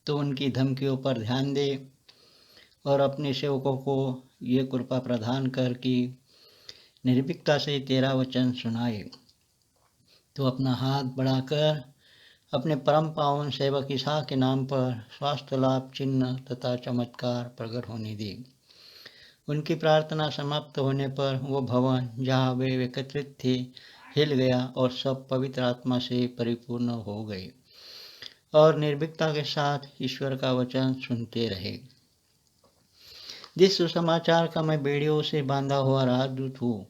तो उनकी धमकियों पर ध्यान दे और अपने सेवकों को ये कृपा प्रदान कर कि निर्भीकता से तेरा वचन सुनाए। तो अपना हाथ बढ़ाकर अपने परम पावन सेवक ईसा के नाम पर स्वास्थ्य लाभ चिन्ह तथा चमत्कार प्रकट होने दे। उनकी प्रार्थना समाप्त होने पर वो भवन जहाँ वे एकत्रित थे हिल गया और सब पवित्र आत्मा से परिपूर्ण हो गए और निर्भीकता के साथ ईश्वर का वचन सुनते रहे। जिस सुसमाचार का मैं बेड़ियों से बांधा हुआ राजदूत हूँ,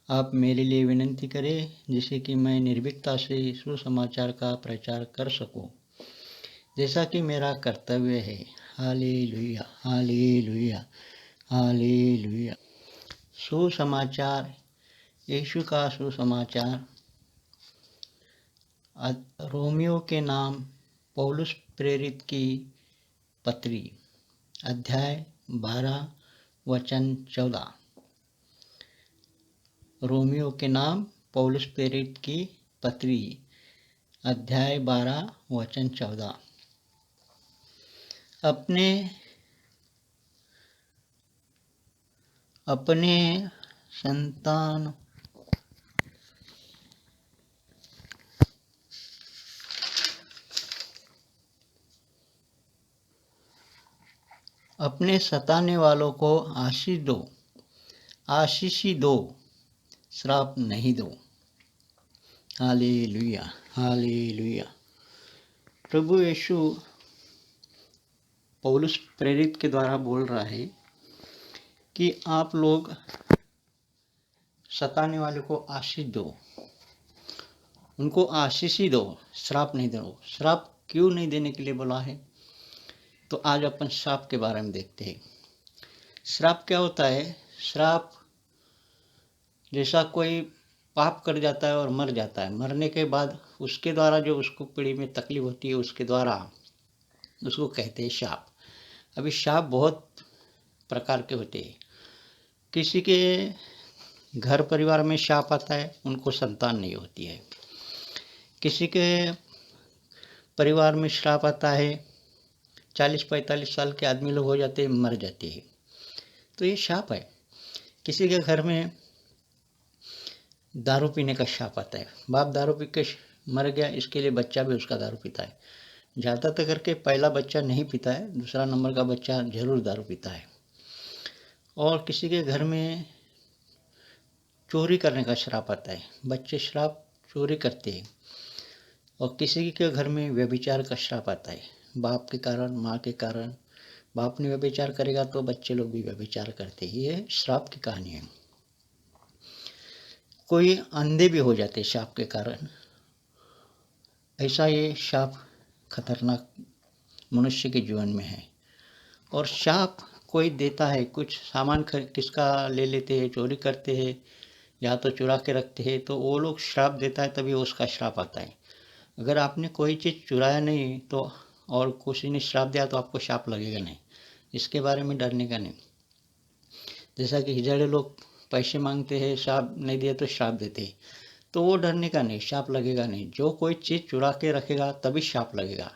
आप मेरे लिए विनती करें जिससे कि मैं निर्भीकता से सुसमाचार का प्रचार कर सकूं, जैसा कि मेरा कर्तव्य है। Hallelujah, hallelujah, hallelujah. सुसमाचार, यीशु का सुसमाचार। रोमियो के नाम पौलुस प्रेरित की पत्री, अध्याय 12 वचन 14। रोमियो के नाम पौलुस प्रेरित की पत्री, अध्याय 12 वचन 14। अपने संतान अपने सताने वालों को आशीष दो, श्राप नहीं दो। Hallelujah, hallelujah. प्रभु यीशु पौलुस प्रेरित के द्वारा बोल रहा है कि आप लोग सताने वाले को आशीष दो, उनको आशीष ही दो, श्राप नहीं दो। श्राप क्यों नहीं देने के लिए बोला है? तो आज अपन श्राप के बारे में देखते हैं। श्राप क्या होता है? श्राप जैसा कोई पाप कर जाता है और मर जाता है, मरने के बाद उसके द्वारा जो उसको पीढ़ी में तकलीफ होती है, उसके द्वारा उसको कहते हैं शाप। अभी शाप बहुत प्रकार के होते हैं। किसी के घर परिवार में शाप आता है, उनको संतान नहीं होती है। किसी के परिवार में श्राप आता है, 40-45 साल के आदमी लोग हो जाते हैं, मर जाते हैं, तो ये शाप है। किसी के घर में दारू पीने का शाप आता है, बाप दारू पी के मर गया, इसके लिए बच्चा भी उसका दारू पीता है। ज़्यादातर करके पहला बच्चा नहीं पीता है, दूसरा नंबर का बच्चा जरूर दारू पीता है। और किसी के घर में चोरी करने का श्राप आता है, बच्चे श्राप चोरी करते हैं। और किसी के घर में व्यभिचार का श्राप आता है, बाप के कारण, माँ के कारण। बाप ने व्यभिचार करेगा तो बच्चे लोग भी व्यभिचार करते हैं। ये श्राप की कहानी है। कोई अंधे भी हो जाते श्राप के कारण। ऐसा ये शाप खतरनाक मनुष्य के जीवन में है। और शाप कोई देता है, कुछ सामान किसका ले लेते हैं, चोरी करते हैं या तो चुरा के रखते हैं, तो वो लोग श्राप देता है, तभी उसका श्राप आता है। अगर आपने कोई चीज़ चुराया नहीं तो और किसी ने श्राप दिया तो आपको शाप लगेगा नहीं, इसके बारे में डरने का नहीं। जैसा कि हिजड़े लोग पैसे मांगते हैं, श्राप नहीं दिए तो श्राप देते हैं, तो वो डरने का नहीं, शाप लगेगा नहीं। जो कोई चीज़ चुरा के रखेगा तभी शाप लगेगा।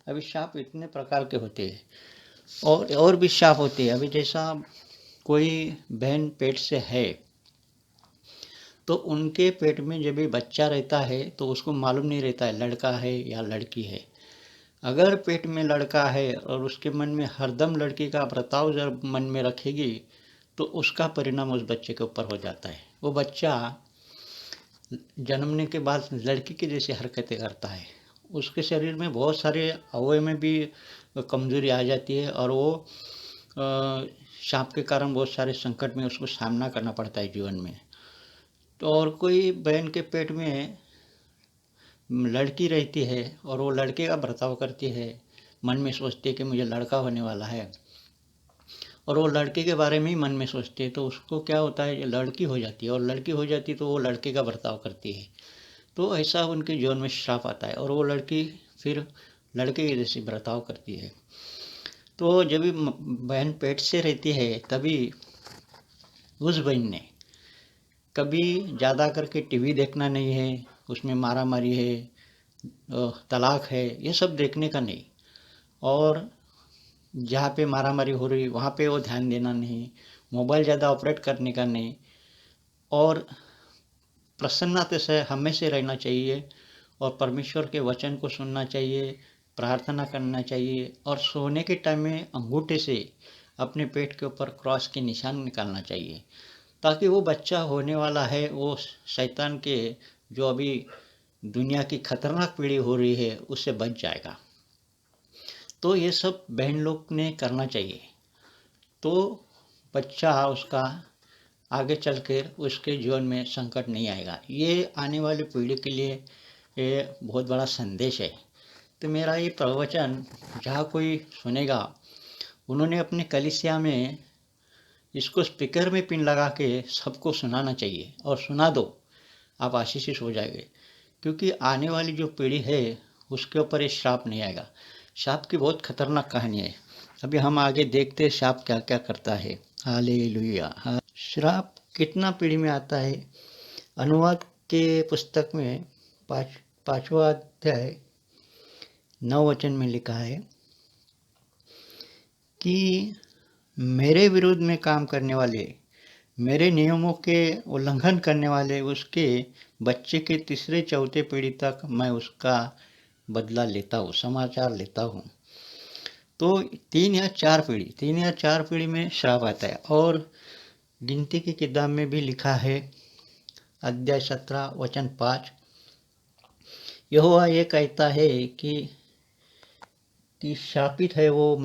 अभी शाप इतने प्रकार के होते हैं और भी शाप होते हैं। अभी जैसा कोई बहन पेट से है तो उनके पेट में जब भी बच्चा रहता है तो उसको मालूम नहीं रहता है लड़का है या लड़की है। अगर पेट में लड़का है और उसके मन में हरदम लड़की का बर्ताव जब मन में रखेगी तो उसका परिणाम उस बच्चे के ऊपर हो जाता है। वो बच्चा जन्मने के बाद लड़की की जैसी हरकतें करता है, उसके शरीर में बहुत सारे अवयव में भी कमजोरी आ जाती है और वो शाप के कारण बहुत सारे संकट में उसको सामना करना पड़ता है जीवन में। तो और कोई बहन के पेट में लड़की रहती है और वो लड़के का बर्ताव करती है, मन में सोचती है कि मुझे लड़का होने वाला है और वो लड़के के बारे में ही मन में सोचती है, तो उसको क्या होता है, लड़की हो जाती है और लड़की हो जाती है तो वो लड़के का बर्ताव करती है। तो ऐसा उनके जीवन में श्राप आता है और वो लड़की फिर लड़के के जैसे बर्ताव करती है। तो जब भी बहन पेट से रहती है तभी उस बहन ने कभी ज़्यादा करके टीवी देखना नहीं है, उसमें मारा मारी है, तलाक है, ये सब देखने का नहीं। और जहाँ पे मारामारी हो रही वहाँ पे वो ध्यान देना नहीं, मोबाइल ज़्यादा ऑपरेट करने का नहीं, और प्रसन्नता से हमेशा रहना चाहिए और परमेश्वर के वचन को सुनना चाहिए, प्रार्थना करना चाहिए और सोने के टाइम में अंगूठे से अपने पेट के ऊपर क्रॉस के निशान निकालना चाहिए, ताकि वो बच्चा होने वाला है वो शैतान के जो अभी दुनिया की खतरनाक पीढ़ी हो रही है उससे बच जाएगा। तो ये सब बहन लोग ने करना चाहिए, तो बच्चा उसका आगे चलकर उसके जीवन में संकट नहीं आएगा। ये आने वाली पीढ़ी के लिए ये बहुत बड़ा संदेश है। तो मेरा ये प्रवचन जहाँ कोई सुनेगा, उन्होंने अपने कलीसिया में इसको स्पीकर में पिन लगा के सबको सुनाना चाहिए, और सुना दो, आप आशीषित हो जाएंगे। क्योंकि आने वाली जो पीढ़ी है उसके ऊपर ये श्राप नहीं आएगा। श्राप की बहुत खतरनाक कहानी है। अभी हम आगे देखते हैं श्राप क्या क्या करता है। हालेलुया। श्राप कितना पीढ़ी में आता है। अनुवाद के पुस्तक में पांचवा अध्याय 9 वचन में लिखा है कि मेरे विरुद्ध में काम करने वाले, मेरे नियमों के उल्लंघन करने वाले, उसके बच्चे के तीसरे चौथे पीढ़ी तक मैं उसका बदला लेता हूँ, समाचार लेता हूँ। तो 3 या 4 पीढ़ी में श्राप आता है। और गिनती की किताब में भी लिखा है, अध्याय 17 वचन 5, यहोवा ये कहता है कि शापित है वो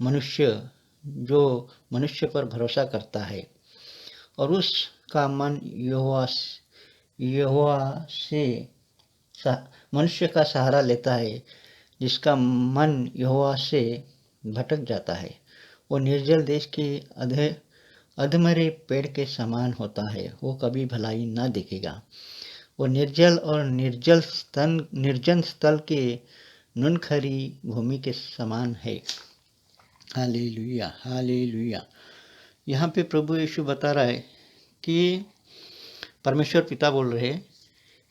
मनुष्य जो मनुष्य पर भरोसा करता है और उसका मन यहोवा से मनुष्य का सहारा लेता है, जिसका मन यहोवा से भटक जाता है। वो निर्जल देश के अधमरे पेड़ के समान होता है, वो कभी भलाई न दिखेगा। वो निर्जल और निर्जन स्थल के नुनखरी भूमि के समान है। Hallelujah, hallelujah. यहाँ पे प्रभु यीशु बता रहा है कि परमेश्वर पिता बोल रहे हैं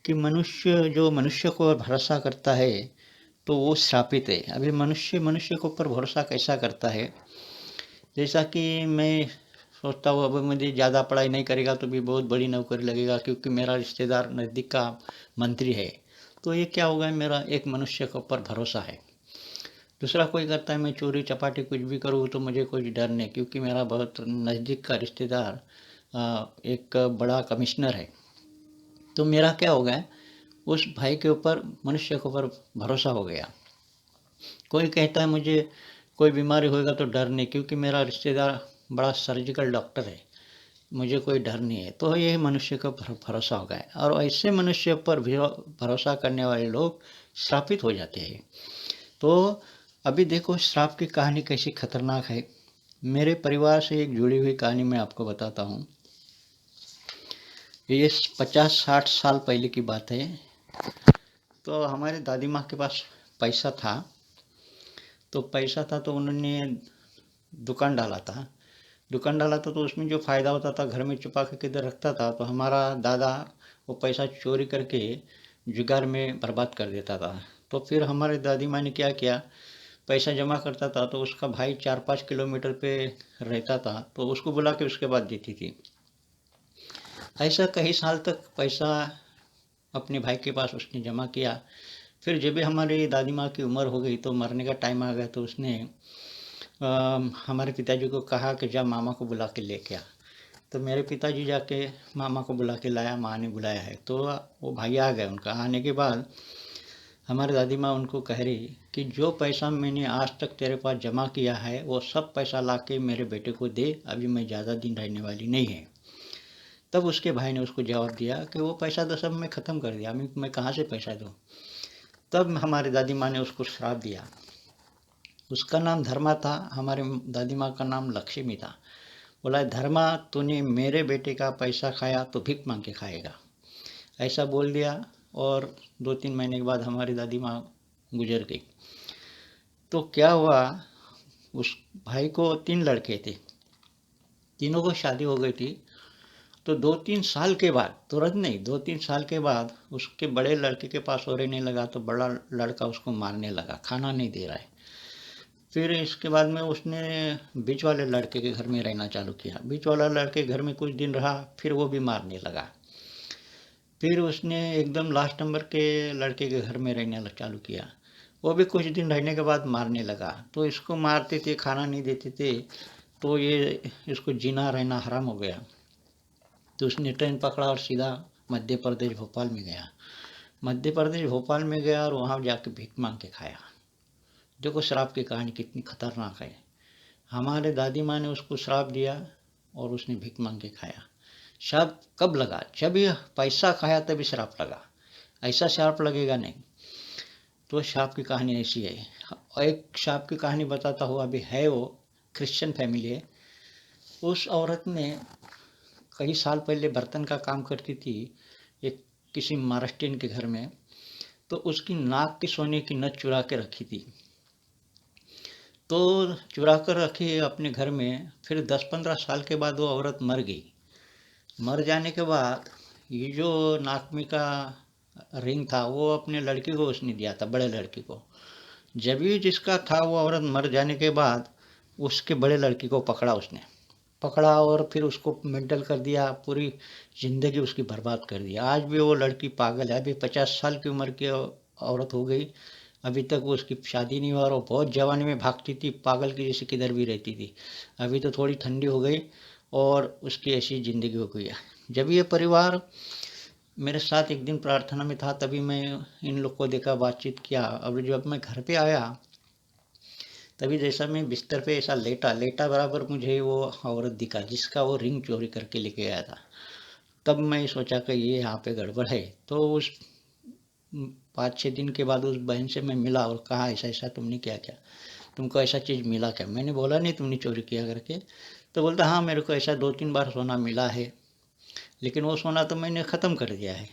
कि मनुष्य को भरोसा करता है तो वो श्रापित है। अभी मनुष्य के ऊपर भरोसा कैसा करता है, जैसा कि मैं सोचता हूँ अब मुझे ज़्यादा पढ़ाई नहीं करेगा तो भी बहुत बड़ी नौकरी लगेगा, क्योंकि मेरा रिश्तेदार नज़दीक का मंत्री है, तो ये क्या होगा, मेरा एक मनुष्य के ऊपर भरोसा है। दूसरा कोई करता है मैं चोरी चपाटी कुछ भी करूँ तो मुझे कोई डर नहीं, क्योंकि मेरा बहुत नज़दीक का रिश्तेदार एक बड़ा कमिश्नर है। तो मेरा क्या हो गया, उस भाई के ऊपर, मनुष्य के ऊपर भरोसा हो गया। कोई कहता है मुझे कोई बीमारी होएगा तो डर नहीं, क्योंकि मेरा रिश्तेदार बड़ा सर्जिकल डॉक्टर है, मुझे कोई डर नहीं है। तो ये मनुष्य का भरोसा हो गया। और ऐसे मनुष्य पर भरोसा करने वाले लोग श्रापित हो जाते हैं। तो अभी देखो श्राप की कहानी कैसी खतरनाक है। मेरे परिवार से एक जुड़ी हुई कहानी मैं आपको बताता हूँ। ये 50-60 साल पहले की बात है। तो हमारे दादी माँ के पास पैसा था, तो उन्होंने दुकान डाला था। तो उसमें जो फ़ायदा होता था घर में छुपा के किधर रखता था। तो हमारा दादा वो पैसा चोरी करके जुगार में बर्बाद कर देता था। तो फिर हमारे दादी माँ ने क्या किया, पैसा जमा करता था तो उसका भाई 4-5 किलोमीटर पे रहता था, तो उसको बुला के उसके बाद देती थी। ऐसा कई साल तक पैसा अपने भाई के पास उसने जमा किया। फिर जब भी हमारी दादी माँ की उम्र हो गई तो मरने का टाइम आ गया, तो उसने हमारे पिताजी को कहा कि जा मामा को बुला के लेके आ। तो मेरे पिताजी जाके मामा को बुला के लाया, माँ ने बुलाया है। तो वो भाई आ गए। उनका आने के बाद हमारी दादी माँ उनको कह रही कि जो पैसा मैंने आज तक तेरे पास जमा किया है वो सब पैसा ला के मेरे बेटे को दे, अभी मैं ज़्यादा दिन रहने वाली नहीं है। तब उसके भाई ने उसको जवाब दिया कि वो पैसा तो सब मैं ख़त्म कर दिया, मैं कहाँ से पैसा दूँ। तब हमारी दादी माँ ने उसको श्राप दिया। उसका नाम धर्मा था, हमारे दादी माँ का नाम लक्ष्मी था। बोला, धर्मा तूने मेरे बेटे का पैसा खाया तो भीख मांग के खाएगा, ऐसा बोल दिया। और 2-3 महीने के बाद हमारी दादी माँ गुजर गई। तो क्या हुआ, उस भाई को 3 लड़के थे, तीनों को शादी हो गई थी। तो 2-3 साल के बाद, तुरंत नहीं, 2-3 साल के बाद उसके बड़े लड़के के पास और रहने लगा। तो बड़ा लड़का उसको मारने लगा, खाना नहीं दे रहा है। फिर इसके बाद में उसने बीच वाले लड़के के घर में रहना चालू किया। बीच वाला लड़के घर में कुछ दिन रहा, फिर वो भी मारने लगा। फिर उसने एकदम लास्ट नंबर के लड़के के घर में रहने चालू किया। वो भी कुछ दिन रहने के बाद मारने लगा। तो इसको मारते थे, खाना नहीं देते थे, तो ये इसको जीना रहना हराम हो गया। तो उसने ट्रेन पकड़ा और सीधा मध्य प्रदेश भोपाल में गया। मध्य प्रदेश भोपाल में गया और वहाँ जाके भीख मांग के खाया। देखो श्राप की कहानी कितनी खतरनाक है। हमारे दादी माँ ने उसको श्राप दिया और उसने भीख मांग के खाया। श्राप कब लगा? जब ये पैसा खाया तभी श्राप लगा, ऐसा श्राप लगेगा नहीं। तो श्राप की कहानी ऐसी है। और एक श्राप की कहानी बताता हूँ, अभी है, वो क्रिश्चियन फैमिली है। उस औरत ने कई साल पहले बर्तन का काम करती थी एक किसी महाराष्ट्रियन के घर में। तो उसकी नाक की सोने की नथ चुरा के रखी थी। तो चुरा कर रखी अपने घर में। फिर 10-15 साल के बाद वो औरत मर गई। मर जाने के बाद ये जो नाक में का रिंग था वो अपने लड़के को उसने दिया था, बड़े लड़के को। जब भी जिसका था वो औरत मर जाने के बाद उसके बड़े लड़के को पकड़ा, उसने पकड़ा और फिर उसको मेंटल कर दिया, पूरी ज़िंदगी उसकी बर्बाद कर दिया। आज भी वो लड़की पागल है। अभी 50 साल की उम्र की औरत हो गई, अभी तक वो उसकी शादी नहीं हुआ और वो बहुत जवानी में भागती थी, पागल की जैसे किधर भी रहती थी। अभी तो थोड़ी ठंडी हो गई और उसकी ऐसी ज़िंदगी हो गई है। जब ये परिवार मेरे साथ एक दिन प्रार्थना में था तभी मैं इन लोग को देखा, बातचीत किया। अब जब मैं घर पे आया तभी जैसा मैं बिस्तर पे ऐसा लेटा बराबर मुझे वो औरत दिखा जिसका वो रिंग चोरी करके लेके गया था। तब मैं सोचा कि ये यहाँ पे गड़बड़ है। तो उस 5-6 दिन के बाद उस बहन से मैं मिला और कहा ऐसा ऐसा तुमने क्या क्या, तुमको ऐसा चीज़ मिला क्या? मैंने बोला नहीं तुमने चोरी किया करके। तो बोलता हाँ मेरे को ऐसा 2-3 बार सोना मिला है, लेकिन वो सोना तो मैंने ख़त्म कर दिया है।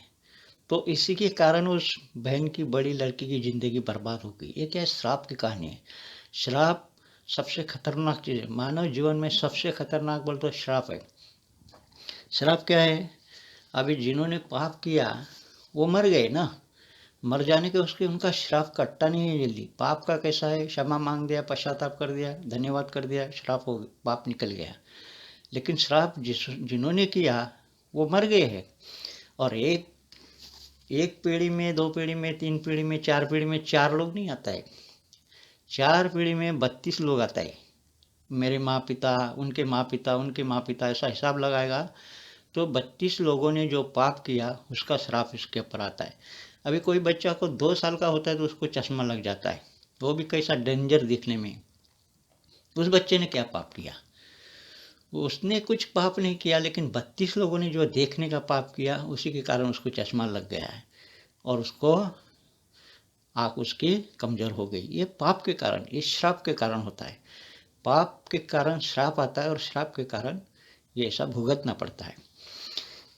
तो इसी के कारण उस बहन की बड़ी लड़की की ज़िंदगी बर्बाद हो गई। ये क्या है? श्राप की कहानी है। श्राप सबसे खतरनाक चीज़ है। मानव जीवन में सबसे खतरनाक बोल तो श्राप है। श्राप क्या है? अभी जिन्होंने पाप किया वो मर गए ना, मर जाने के उसके उनका श्राप कटता नहीं है जल्दी। पाप का कैसा है? क्षमा मांग दिया, पश्चाताप कर दिया, धन्यवाद कर दिया, श्राप हो पाप निकल गया। लेकिन श्राप जिन्होंने किया वो मर गए हैं। और एक पीढ़ी में, 2 पीढ़ी में, 3 पीढ़ी में, 4 पीढ़ी में 4 लोग नहीं आता है, 4 पीढ़ी में 32 लोग आता है। मेरे माँ पिता, उनके माँ पिता, उनके माँ पिता, ऐसा हिसाब लगाएगा तो 32 लोगों ने जो पाप किया उसका श्राप इसके ऊपर आता है। अभी कोई बच्चा को 2 साल का होता है तो उसको चश्मा लग जाता है, वो भी कैसा डेंजर दिखने में। उस बच्चे ने क्या पाप किया? उसने कुछ पाप नहीं किया, लेकिन 32 लोगों ने जो देखने का पाप किया उसी के कारण उसको चश्मा लग गया है और उसको आँख उसकी कमज़ोर हो गई। ये पाप के कारण, ये श्राप के कारण होता है। पाप के कारण श्राप आता है और श्राप के कारण ये ऐसा भुगतना पड़ता है।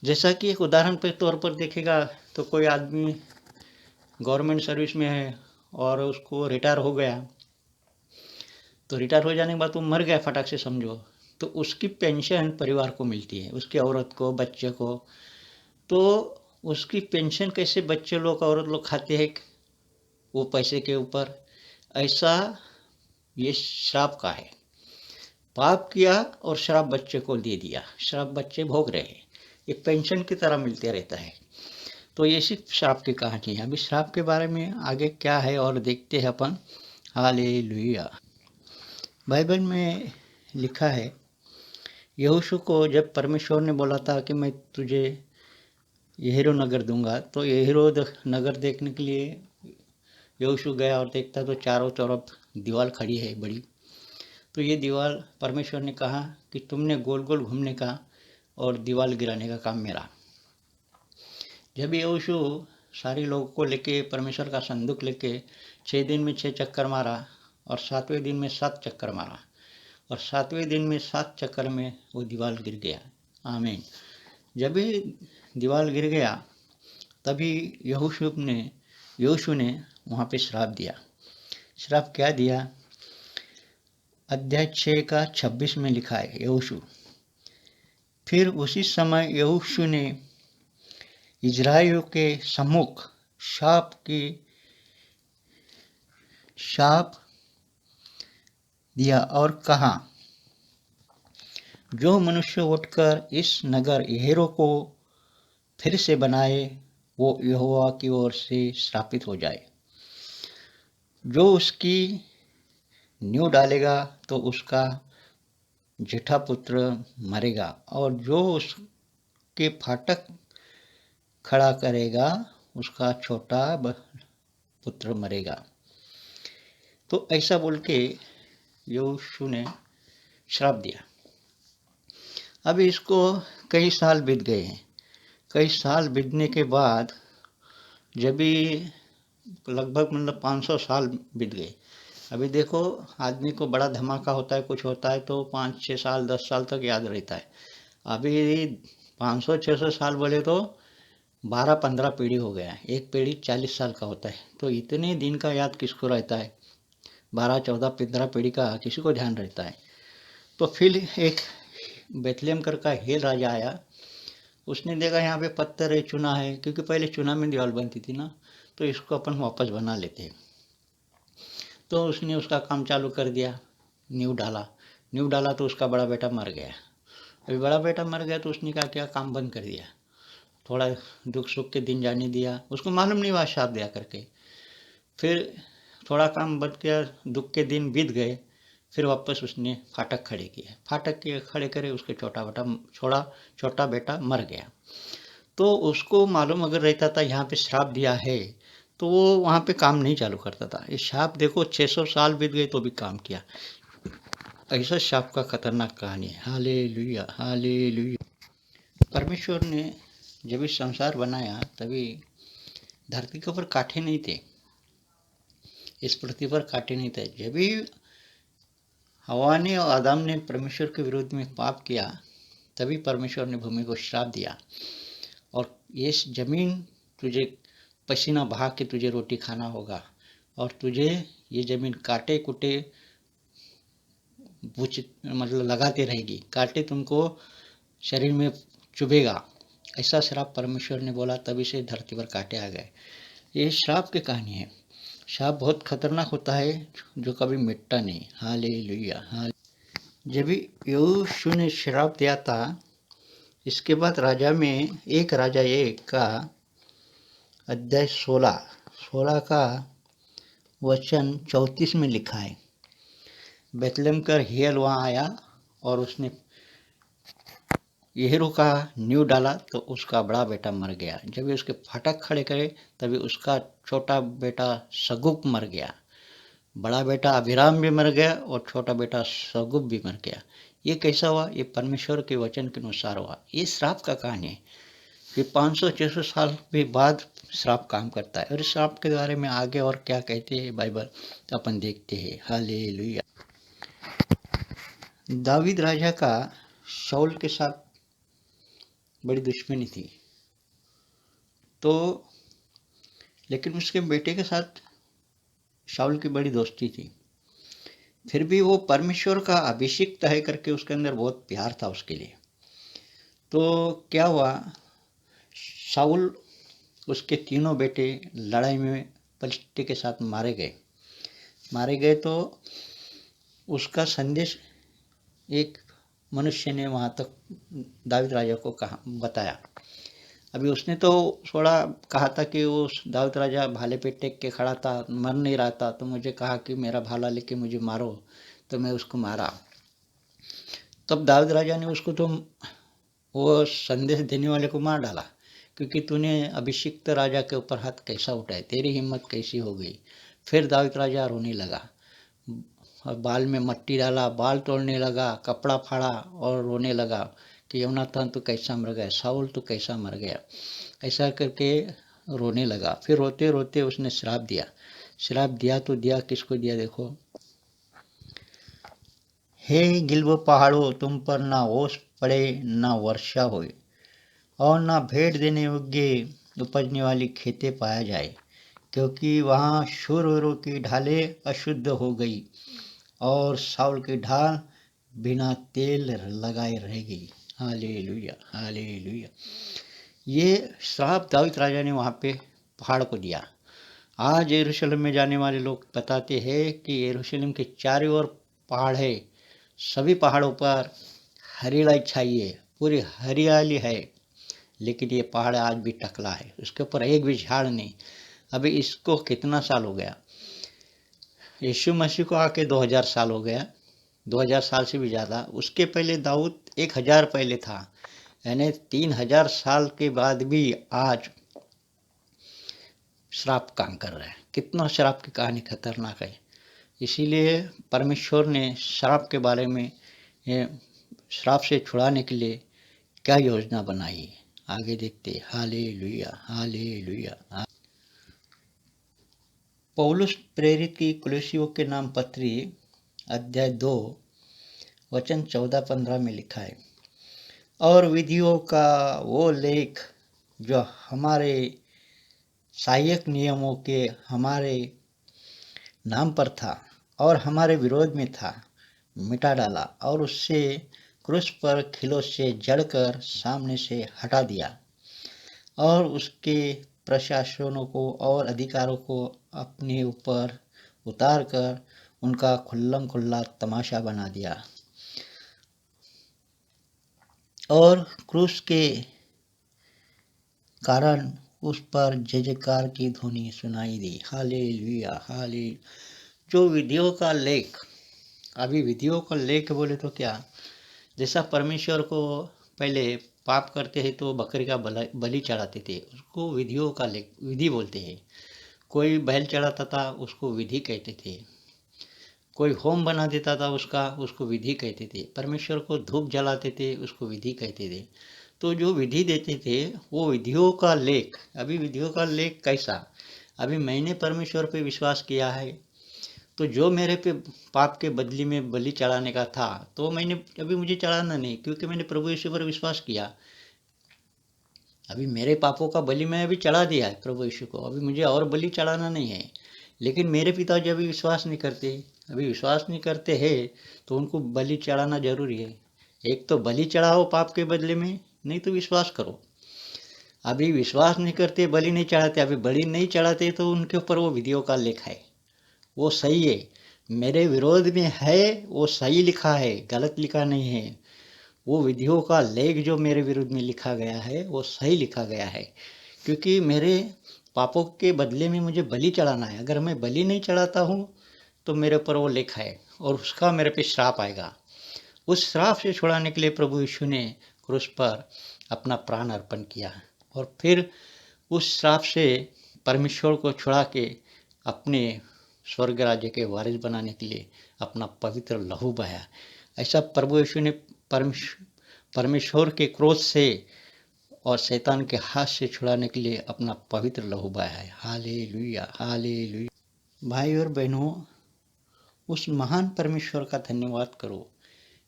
जैसा कि एक उदाहरण के तौर पर देखेगा तो कोई आदमी गवर्नमेंट सर्विस में है और उसको रिटायर हो गया। तो रिटायर हो जाने के बाद वो मर गया फटाक से समझो, तो उसकी पेंशन परिवार को मिलती है, उसकी औरत को, बच्चे को। तो उसकी पेंशन कैसे बच्चे लोग औरत लोग खाते हैं वो पैसे के ऊपर? ऐसा ये श्राप का है। पाप किया और श्राप बच्चे को दे दिया, श्राप बच्चे भोग रहे हैं, ये पेंशन की तरह मिलते रहता है। तो ये सिर्फ श्राप की कहानी है। अभी श्राप के बारे में आगे क्या है और देखते हैं अपन। हालेलुया। बाइबल में लिखा है, यहोशू को जब परमेश्वर ने बोला था कि मैं तुझे यरीहो नगर दूंगा, तो यरीहो नगर देखने के लिए यहोशू गया और देखता तो चारों तरफ दीवार खड़ी है बड़ी। तो ये दीवार, परमेश्वर ने कहा कि तुमने गोल गोल घूमने का और दीवार गिराने का काम मेरा। जब यहोशू सारे लोगों को लेके, परमेश्वर का संदूक लेके 6 दिन में 6 चक्कर मारा और 7वें दिन में 7 चक्कर मारा और 7वें दिन में 7 चक्कर में वो दीवार गिर गया। आमीन। जब भी दीवार गिर गया तभी यहोशू ने वहाँ पे श्राप दिया। श्राप क्या दिया? अध्याय 6 का 26 में लिखा है, यहोशू, फिर उसी समय यहोशू ने इज़राइलियों के सम्मुख शाप दिया और कहा, जो मनुष्य उठकर इस नगर यहेरो को फिर से बनाए वो यहोवा की ओर से श्रापित हो जाए। जो उसकी नींव डालेगा तो उसका जेठा पुत्र मरेगा, और जो उसके फाटक खड़ा करेगा उसका छोटा पुत्र मरेगा। तो ऐसा बोल के यहोशू ने श्राप दिया। अब इसको कई साल बीत गए हैं। कई साल बीतने के बाद जब भी लगभग 500 साल बीत गए। अभी देखो, आदमी को बड़ा धमाका होता है, कुछ होता है तो 5-6 साल 10 साल तक याद रहता है। अभी 500-600 साल बोले तो 12-15 पीढ़ी हो गया है। एक पीढ़ी 40 साल का होता है, तो इतने दिन का याद किसको रहता है? 12-14-15 पीढ़ी का किसी को ध्यान रहता है? तो फिर एक बेथलेहम कर का हेल राजा आया। उसने देखा यहाँ पे पत्थर है, चूना है, क्योंकि पहले चूना में दीवार बनती थी ना, तो इसको अपन वापस बना लेते हैं। तो उसने उसका काम चालू कर दिया। नींव डाला तो उसका बड़ा बेटा मर गया। अभी बड़ा बेटा मर गया तो उसने क्या काम बंद कर दिया। थोड़ा दुख सुख के दिन जाने दिया, उसको मालूम नहीं हुआ शाप दिया करके। फिर थोड़ा काम बंद किया, दुख के दिन बीत गए। फिर वापस उसने फाटक खड़े किए। फाटक के खड़े करे, उसके छोटा बेटा मर गया। तो उसको मालूम अगर रहता था यहाँ पे श्राप दिया है, तो वो वहाँ पे काम नहीं चालू करता था। ये श्राप देखो 600 साल बीत गए तो भी काम किया। ऐसा श्राप का खतरनाक कहानी है। Hallelujah, hallelujah. परमेश्वर ने जब इस संसार बनाया तभी धरती के ऊपर कांटे नहीं थे, इस पृथ्वी पर कांटे नहीं थे। जब भी हवा ने और आदम ने परमेश्वर के विरोध में पाप किया, तभी परमेश्वर ने भूमि को श्राप दिया और ये जमीन तुझे पसीना बहा के तुझे रोटी खाना होगा, और तुझे ये जमीन काटे कुटे मतलब लगाते रहेगी, काटे तुमको शरीर में चुभेगा। ऐसा श्राप परमेश्वर ने बोला, तभी से धरती पर कांटे आ गए। ये श्राप की कहानी है। श्राप बहुत खतरनाक होता है जो कभी मिटता नहीं। Hallelujah, hallelujah. जब यहोशू ने श्राप दिया था, इसके बाद राजा एक का अध्याय 16 का वचन 34 में लिखा है। बेथलेहम का हियल वहाँ आया और उसने यहेरो का नींव डाला तो उसका बड़ा बेटा मर गया। जब उसके फाटक खड़े करे तभी उसका छोटा बेटा सगुब मर गया। बड़ा बेटा अभिराम भी मर गया और छोटा बेटा सगुब भी मर गया। ये कैसा हुआ? ये परमेश्वर के वचन के अनुसार हुआ। ये श्राप का कहानी है कि 500-600 साल के बाद श्राप काम करता है। और इस श्राप के बारे में आगे और क्या कहते हैं बाइबल, तो अपन देखते हैं। हालेलुया। दावीद राजा का शाऊल के साथ बड़ी दुश्मनी थी, तो लेकिन उसके बेटे के साथ शाऊल की बड़ी दोस्ती थी। फिर भी वो परमेश्वर का अभिषेक है करके उसके अंदर बहुत प्यार था उसके लिए। तो क्या हुआ, शाऊल उसके तीनों बेटे लड़ाई में पलिश्ती के साथ मारे गए। तो उसका संदेश एक मनुष्य ने वहाँ तक दाऊद राजा को बताया। अभी उसने तो थोड़ा कहा था कि वो दाऊद राजा भाले पे टेक के खड़ा था, मर नहीं रहा था, तो मुझे कहा कि मेरा भाला लेके मुझे मारो, तो मैं उसको मारा। तब दाऊद राजा ने उसको तो वो संदेश देने वाले को मार डाला, क्योंकि तूने अभिषिक्त राजा के ऊपर हाथ कैसा उठाया, तेरी हिम्मत कैसी हो गई। फिर दाऊद राजा रोने लगा, बाल में मट्टी डाला, बाल तोड़ने लगा, कपड़ा फाड़ा और रोने लगा कि योनातान तो कैसा मर गया, शाऊल तो कैसा मर गया। ऐसा करके रोने लगा। फिर रोते रोते उसने श्राप दिया तो दिया किसको दिया? देखो, हे गिलबो पहाड़ों, तुम पर ना ओस पड़े ना वर्षा होए, और ना भेंट देने योग्य उपजने वाली खेतें पाया जाए, क्योंकि वहाँ शूरवीरों की ढालें अशुद्ध हो गई और शाऊल की ढाल बिना तेल लगाए रह गई। Hallelujah, hallelujah. ये श्राप दाऊद राजा ने वहाँ पे पहाड़ को दिया। आज यरूशलेम में जाने वाले लोग बताते हैं कि यरूशलेम के चारों ओर पहाड़ है, सभी पहाड़ों पर हरियाली छाई है, पूरी हरियाली है, लेकिन ये पहाड़ आज भी टकला है, उसके ऊपर एक भी झाड़ नहीं। अभी इसको कितना साल हो गया, यीशु मसीह को आके 2000 साल हो गया, 2000 साल से भी ज़्यादा। उसके पहले दाऊद 1000 पहले था, यानी 3000 साल के बाद भी आज श्राप काम कर रहा है। कितना श्राप की कहानी खतरनाक है। इसीलिए परमेश्वर ने श्राप के बारे में, श्राप से छुड़ाने के लिए क्या योजना बनाई, आगे देखते। Hallelujah, hallelujah. पौलुस प्रेरित की कुलुस्सियों के नाम पत्री अध्याय 2 वचन 14-15 में लिखा है, और विधियों का वो लेख जो हमारे सहायक नियमों के हमारे नाम पर था और हमारे विरोध में था, मिटा डाला और उससे क्रूस पर खिलों से जड़कर सामने से हटा दिया, और उसके प्रशासनों को और अधिकारों को अपने ऊपर उतार कर उनका खुल्लम खुल्ला तमाशा बना दिया, और क्रूस के कारण उस पर जय जयकार की ध्वनि सुनाई दी। Hallelujah, hallelujah. जो विधियों का लेख, अभी विधियों का लेख बोले तो क्या, जैसा परमेश्वर को पहले पाप करते हैं तो बकरी का बलि चढ़ाते थे, उसको विधियों का लेख, विधि बोलते हैं। कोई बैल चढ़ाता था, उसको विधि कहते थे। कोई होम बना देता था उसका, उसको विधि कहते थे। परमेश्वर को धूप जलाते थे, उसको विधि कहते थे। तो जो विधि देते थे वो विधियों का लेख। अभी विधियों का लेख कैसा, अभी मैंने परमेश्वर पे विश्वास किया है, तो जो मेरे पे पाप के बदले में बलि चढ़ाने का था, तो मैंने अभी मुझे चढ़ाना नहीं, क्योंकि मैंने प्रभु यीशु पर विश्वास किया। अभी मेरे पापों का बलि मैं अभी चढ़ा दिया है प्रभु यीशु को, अभी मुझे और बलि चढ़ाना नहीं है। लेकिन मेरे पिताजी अभी विश्वास नहीं करते, अभी विश्वास नहीं करते हैं, तो उनको बलि चढ़ाना जरूरी है। एक तो बलि चढ़ाओ पाप के बदले में, नहीं तो विश्वास करो। अभी विश्वास नहीं करते, बलि नहीं चढ़ाते, अभी बलि नहीं चढ़ाते, तो उनके ऊपर वो विधियों का लेख है, वो सही है। मेरे विरोध में है, वो सही लिखा है, गलत लिखा नहीं है। वो विधियों का लेख जो मेरे विरुद्ध में लिखा गया है वो सही लिखा गया है, क्योंकि मेरे पापों के बदले में मुझे बलि चढ़ाना है। अगर मैं बलि नहीं चढ़ाता हूँ तो मेरे ऊपर वो लेख है, और उसका मेरे पे श्राप आएगा। उस श्राप से छुड़ाने के लिए प्रभु यीशु ने क्रूस पर अपना प्राण अर्पण किया, और फिर उस श्राप से परमेश्वर को छुड़ा के अपने स्वर्ग राज्य के वारिस बनाने के लिए अपना पवित्र लहू बहाया। ऐसा प्रभु यीशु ने परमेश्वर के क्रोध से और शैतान के हाथ से छुड़ाने के लिए अपना पवित्र लहू बहाया है। Hallelujah, hallelujah. भाई और बहनों, उस महान परमेश्वर का धन्यवाद करो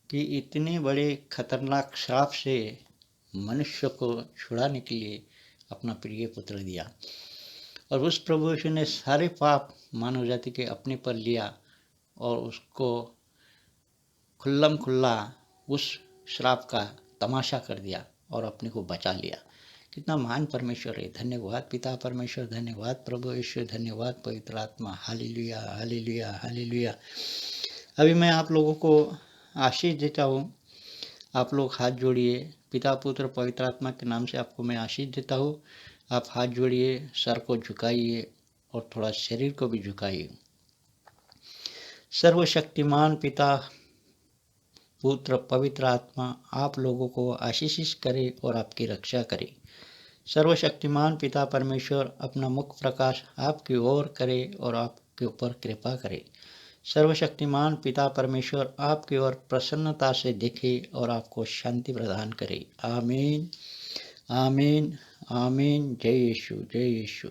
कि इतने बड़े खतरनाक श्राप से मनुष्य को छुड़ाने के लिए अपना प्रिय पुत्र दिया, और उस प्रभु यीशु ने सारे पाप मानव जाति के अपने पर लिया और उसको खुल्लम खुल्ला उस श्राप का तमाशा कर दिया और अपने को बचा लिया। कितना महान परमेश्वर है। धन्यवाद पिता परमेश्वर, धन्यवाद प्रभु यीशु, धन्यवाद पवित्र आत्मा। Hallelujah, hallelujah, hallelujah. अभी मैं आप लोगों को आशीष देता हूँ, आप लोग हाथ जोड़िए। पिता पुत्र पवित्र आत्मा के नाम से आपको मैं आशीष देता हूँ। आप हाथ जोड़िए, सर को झुकाइए और थोड़ा शरीर को भी झुकाइए। सर्वशक्तिमान पिता पुत्र पवित्र आत्मा आप लोगों को आशीषित करे और आपकी रक्षा करे। सर्वशक्तिमान पिता परमेश्वर अपना मुख प्रकाश आपकी ओर करे और आपके ऊपर कृपा करे। सर्वशक्तिमान पिता परमेश्वर आपकी ओर प्रसन्नता से देखे और आपको शांति प्रदान करे। आमीन, आमीन, आमीन। जय यीशु, जय यीशु।